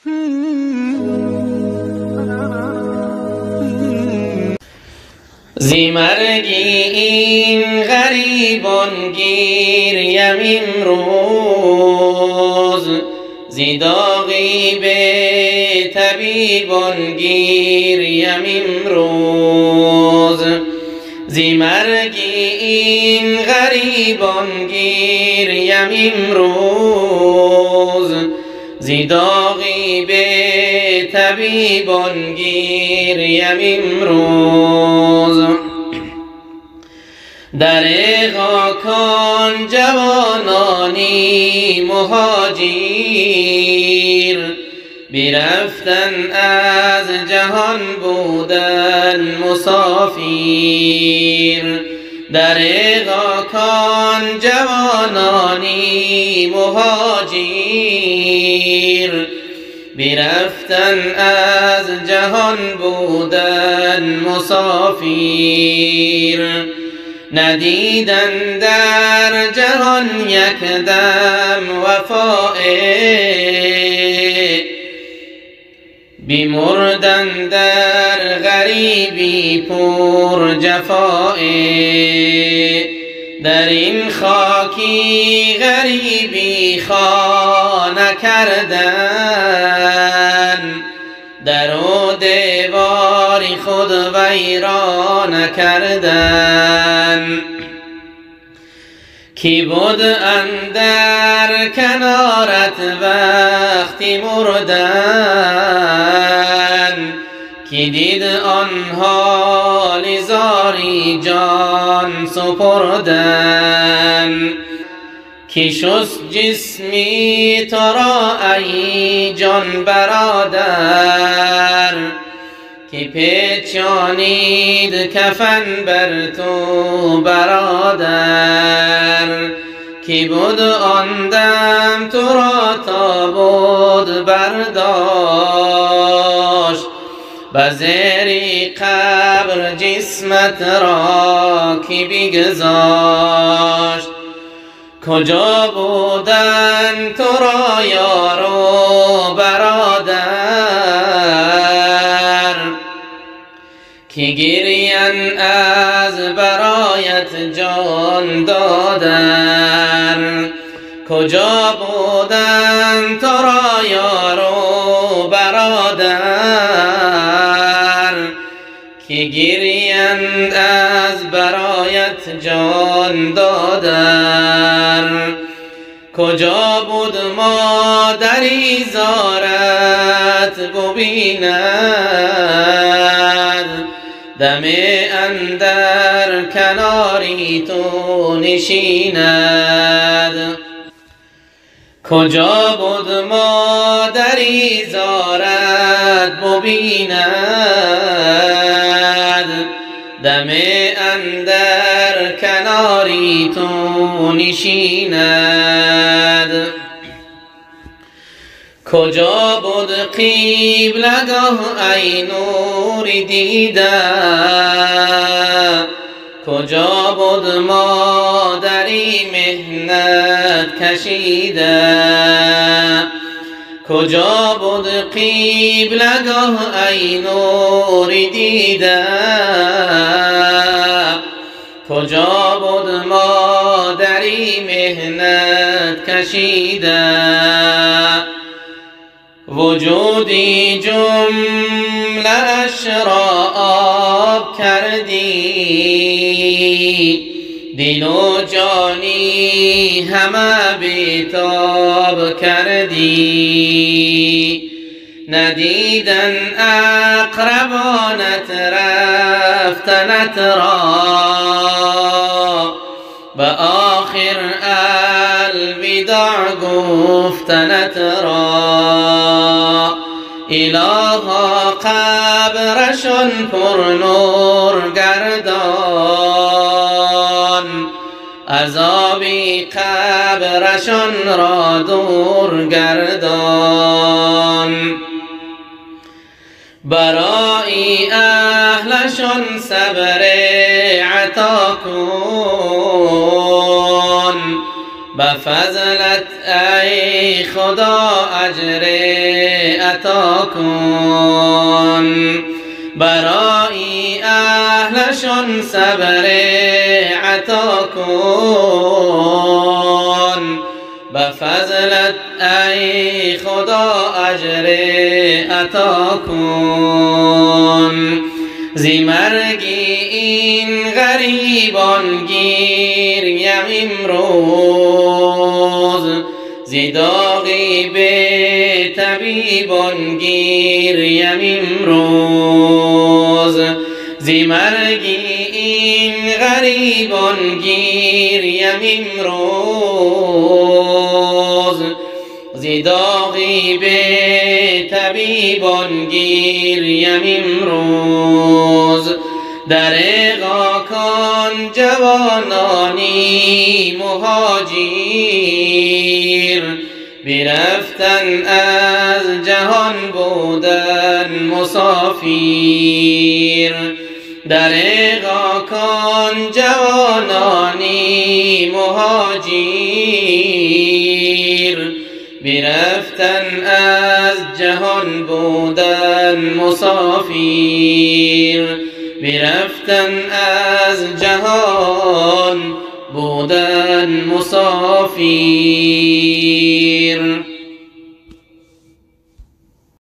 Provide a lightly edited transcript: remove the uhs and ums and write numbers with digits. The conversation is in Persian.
زی مرگی این غریبان گیریم امروز، زی داغی به طبیبان گیریم امروز. زی مرگی این غریبان گیریم امروز، زی داغی به طبیبان گیریم امروز. در خاکان جوانانی مهاجر، برفتن از جهان بودن مسافر. در خاکان جوانانی مهاجر، برفتن از جهان بودن مسافر. ندیدن در جهان یک دم وفای، بیمردن در غریبی پر جفای. در این خاکی غریبی خانه کردن، در و دیوار خود ویران کردن. کی بود اندر کنارت وقتی مردن، کی دید آنها لزاری جان سپردن. کی شست جسمی تو را ای جان برادر، کی پیچانید کفن بر تو برادر. کی بود آن دم تو را تا بود برداشت، بزیری قبر جسمت را کی بگذاشت. کجا بودن تو را یار و برادر، کی گریان از برایت جان دادن. کجا بودن تو را یار و برادر، کی گریان از برایت جان دادن. کجا بود مادری زارت ببیند، دم اندر کناری تو نشیند. کجا بود مادری زارت ببیند، دم اندر کناری تو نشیند. کجا بود قبلگاه ای نور دیده، کجا بود مادری محنت کشیده. کجا بود قبلگاه ای نور دیده، کجا بود مادری محنت کشیده. وجودی جمله اش را آب کردی، دل و جانی همه بیتاب کردی. ندیدن اقربانت رفتنت را، به آخر الوداع گفتنت را. الها قبرشان پر نور گردان، عذابی قبرشان را دور گردان. برای اهلشان صبر عطا کن، به فضلت ای خدا اجر عطا کن، برای اهلشان صبر عطا کن. به فضلت ای خدا اجر عطا کن. زی مرگی این غریبان گیریم امروز، زی داغی به طبیبان گیریم امروز. زی مرگی این غریبان گیریم امروز، زی داغی به طبیبان گیریم امروز. در غاکان جوانانی مهاجر، برفتن از جهان بودن مسافر. در غاکان جوانانی مهاجر، برفتن از جهان بودن مسافر. برفتن از جهان بودن مسافر.